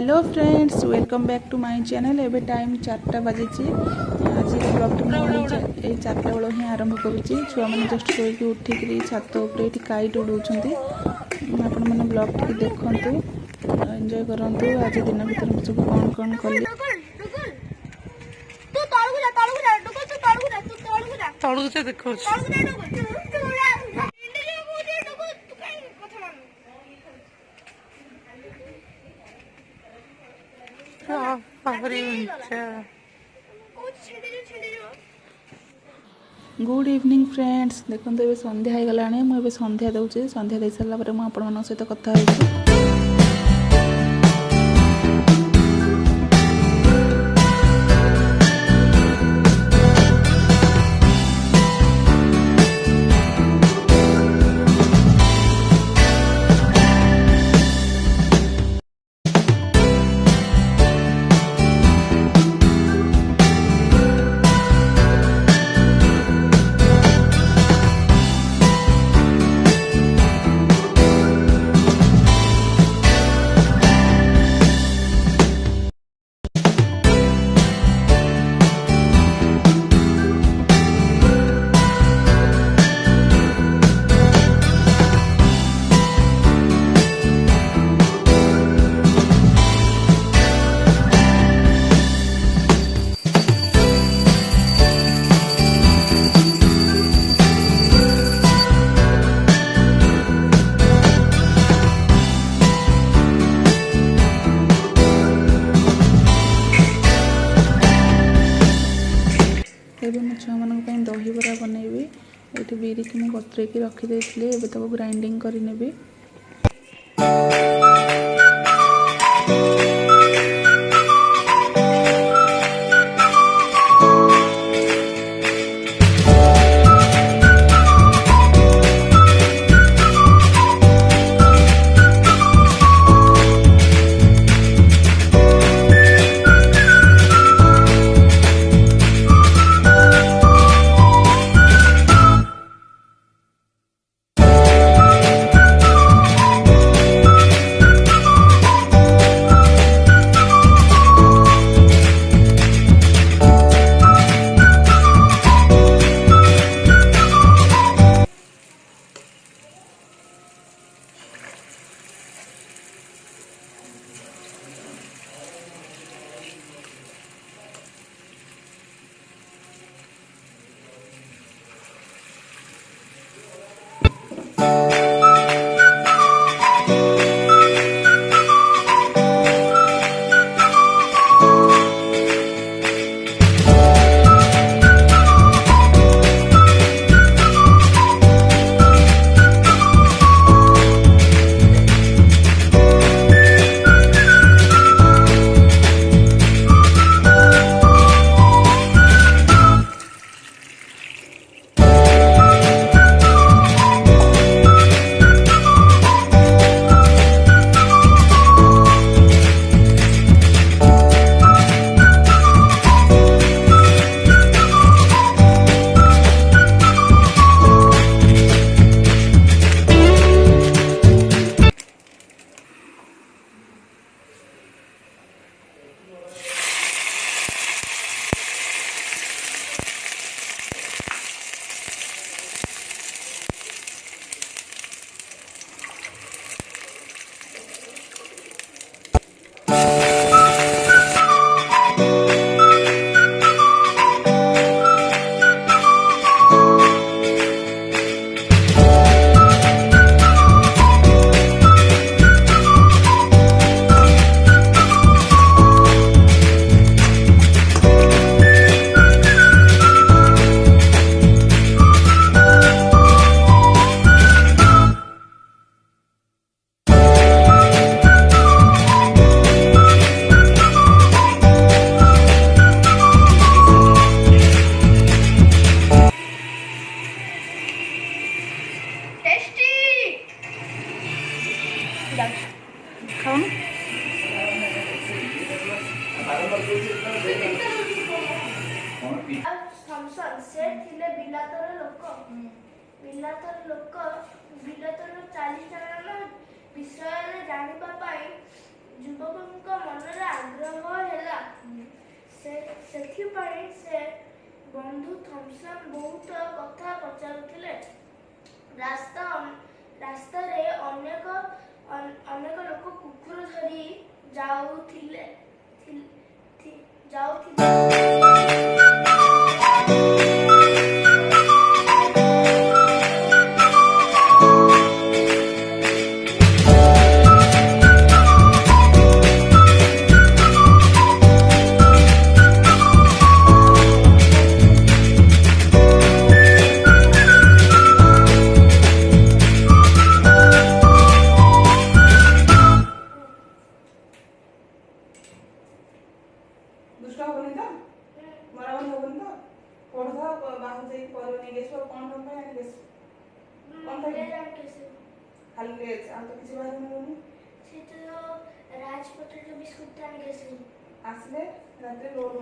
Hello friends welcome back to my channel. एबे time 4टा बाजी आज ब्लॉग ये 4टा बेल ही आरंभ करुच्ची। छुआ मैंने जस्ट शोक उठिक छात उपर ये काइट उड़ाऊँ आपण मैंने ब्लॉग टी देखु एंजॉय करूँ। आज दिन भर सब कौन कौन कली गुड इवनिंग फ्रेंड्स। देखो ये संध्या हो गला मुझे संध्या दूसरी। संध्या दे सारापर मुझे सहित कथा हो। छुआ मान दहीबरा बनैबी। ये बिरी की मुझे बतरेक रखीदे ग्राइंडिंग करनेबी। से थिले बिलातर लोक बिलातर चालीचलन विषय जानिबा पाई ଯୁବକଙ୍କ ମନରେ ଆଗ୍ରହ ହେଲା। ସେଥିପାଇଁ ସେ ବନ୍ଧୁ ଥମ୍ପସନ୍ ବହୁତ କଥା ପଚାରୁଥିଲେ। ରାସ୍ତାରେ ଅନେକ ଲୋକ କୁକୁର ଧରି ଯାଉଥିଲେ। ଦୁଷ୍ଟ ହବନି ତ? ମରାମରି ହବନି ତ? ପଢୁଥା ବାହାରୁ ଯାଇକି ପରିବା ନେଇକି ଆସିବ। କଣ ତମ ପାଇଁ ଆଣିକି ଆସିବ? କଣ ଖାଇବ? ଖାଲି ଲେଜ, ଆଉ ତ କିଛି ବାହାରୁ ମିଳୁନି। ରାଜପଥର ବିସ୍କୁଟ ଆଣିକି ଆସିବି। ଆସିଲେ ରାତିରେ ରୋଲ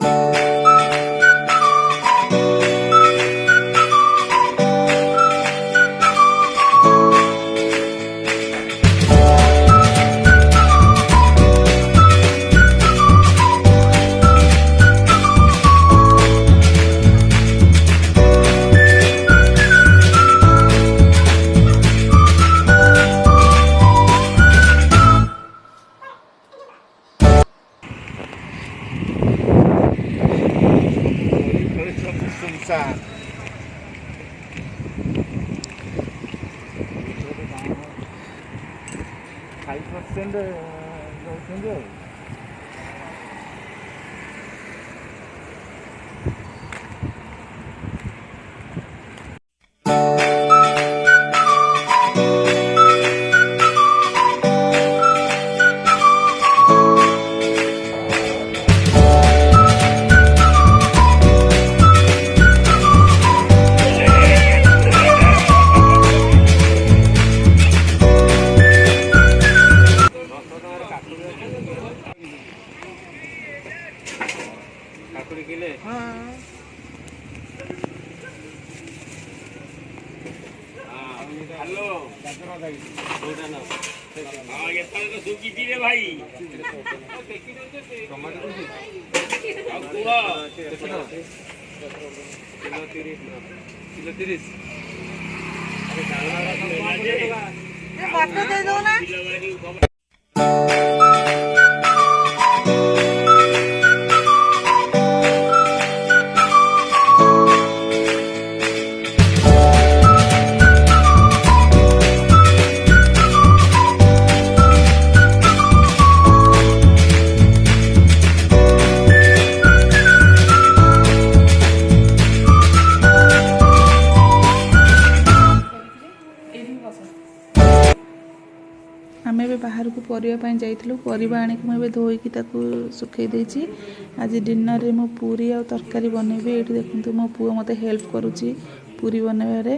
सुनसान 5% ଦଉଛନ୍ତି ଆଉ। କାକୁଡି କିଲେ ହ୍ୟାଲୋ ଶୁଖିଛି ରେ ଭାଇ। ଟମାଟୋ କିଲୋ 30 ବାଟ ଦେଇ ଦଉନା। ଆମେ ଏବେ ବାହାରକୁ ପରିବା ପାଇଁ ଯାଇଥିଲୁ। ପରିବା ଆଣିକି ମୁଁ ଏବେ ଧୋଇକି ତାକୁ ଶୁଖେଇ ଦେଇଛି। ଆଜି ଡିନରରେ ମୁଁ ପୁରୀ ଆଉ ତରକାରୀ ବନେଇବି। ଏଇଠି ଦେଖନ୍ତୁ ମୋ ପୁଅ ମୋତେ ହେଲ୍ପ କରୁଛି ପୁରୀ ବନେଇବାରେ।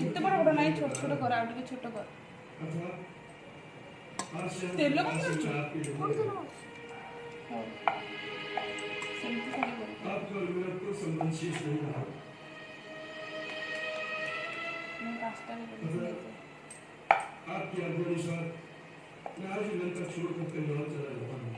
ଏତେ ବଡ଼ ବଡ଼ ନାହିଁ, ଛୋଟ ଛୋଟ କର, ଆଉ ଟିକେ ଛୋଟ କର। ତେଲ କଣ କରୁଛୁ? आपके अनुसार मैं आज ही लंका छोड़ करके लौट चला जाता हूँ।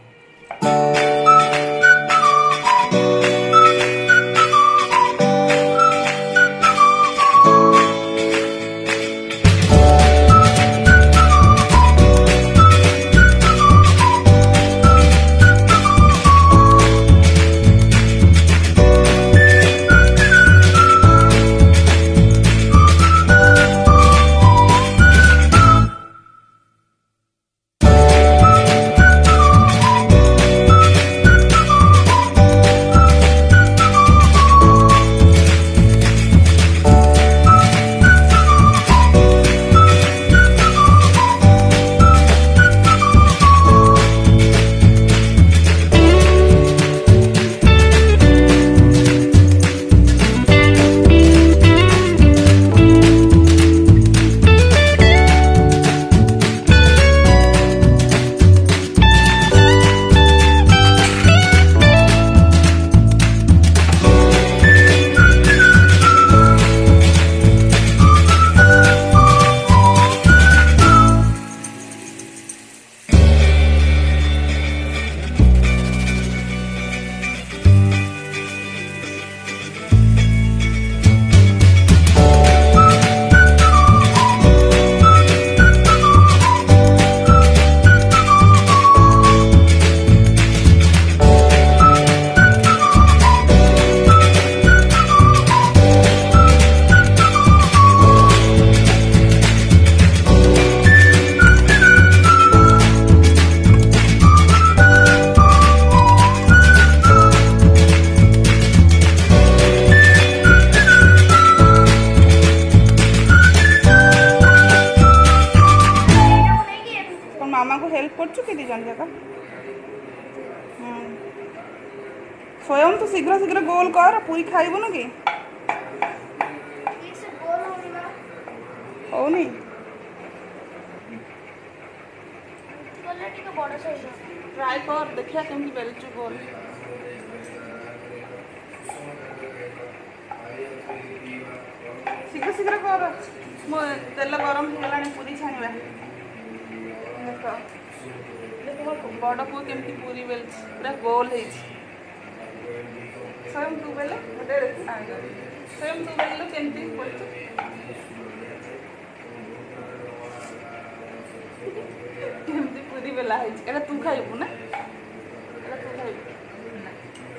स्वयं तो शीघ्र शीघ्र गोल कर पूरी खाइबुनु कि ठीक से गोल होगी ना होनी गले टिके बड़ साइज ट्राई कर देखिया केमती बेलचु गोल शीघ्र शीघ्र कर मो तेल गरम हो गलानी पूरी छाणीबा देख बड़ पुओ केमती पूरी बेलची पूरा गोल ହେଇଛି स्वयं तू बेले गोटे स्वयं तू बेलु केमती बोलଛୁ केमती पूरी बेला ହେଇଛି ଏଟା ତୁ ଖାଇବୁ ନା ଏଟା ତୁ ଖାଇବୁ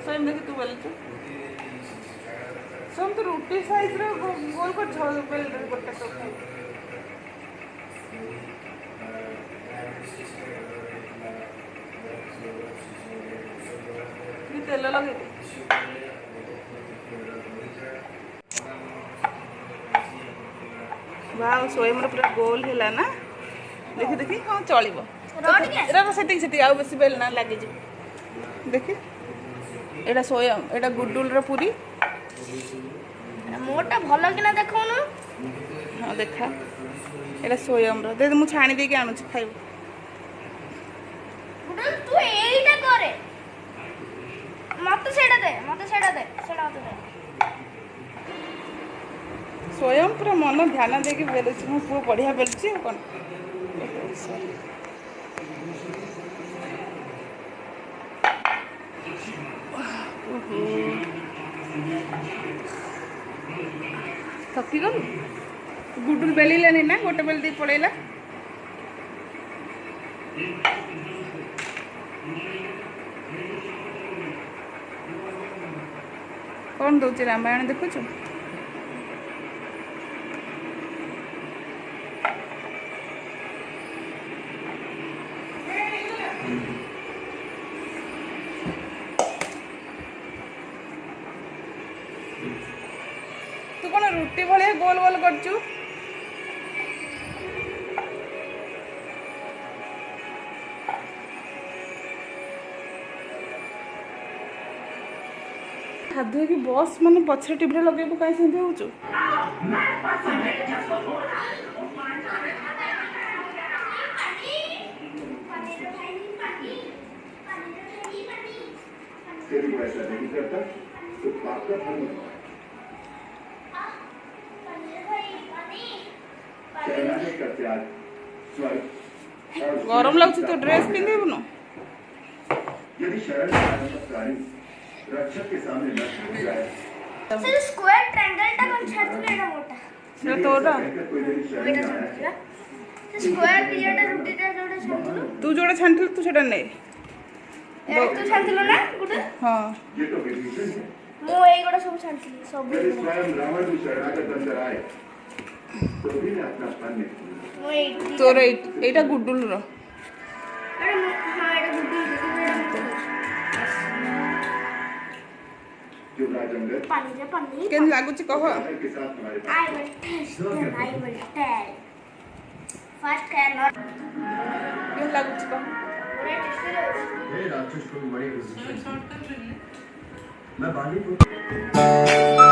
स्वयं देखी तू बेलଛୁ स्वयं तो रुटी साइज रे गोल कर झोल बेल रे गोटे तो खाइबू तेल लगे वाह स्वयं पूरा गोल है ना देखी देखी हाँ चलो सेटिंग सेटिंग आउ बेसी बेल ना लगे देखी एटा स्वयं एटा गुडुल पूरी मोटा भल कि ना देखो ना हाँ देखा एटा स्वयं दे मु छाणी दे के आनु खाइबू गुडल तू एईटा करे मत सेडा दे सेडा मत दे स्वयं पूरा मन ध्यान देके बेलुची मो पुओ बढ़िया बेलुची कौन थकी गलु गुडुल बेलिलानी ना गोटे बेल दी पड़ेला कौन दौर रामायण देखुचु तू कौन रुटी भाया गोल गोल करचु खाद्य कि बस माने पछरे टीवी लगे कहीं सेमती होचु यदि वैसा नहीं करता तो पाप का फल शरणागत का त्याग स्वर्ग और गरम लगुच तो ड्रेस पिंधेबुनु यदि शरण का प्राणी रक्षक के सामने न हो जाए से स्क्वायर ट्रायंगल टा कौन छाड़ले एटा मोटा से तोड़ा कोई यदि शरण में आया से स्क्वायर दियाटा रुटी टा जोड़ा छाड़लो तू जोड़ा छांटिल तू सेटा नहीं ए तू छाड़लो ना गुडल हाँ ये तो विभीषण है मो एई गोडा सब छाड़ली सब यदि स्वयं रावण भी शरणागत अंदर आए तो भी ने अपना फल नहीं मो एई तोर एटा गुडुल रो अरे हां एटा गुडल जो राजंगत पानी केन लागुची कह के साथ हमारे पास I will test and I will tell. First cannot. केन लागुची कह राक्षस को बड़ी मैं बाली को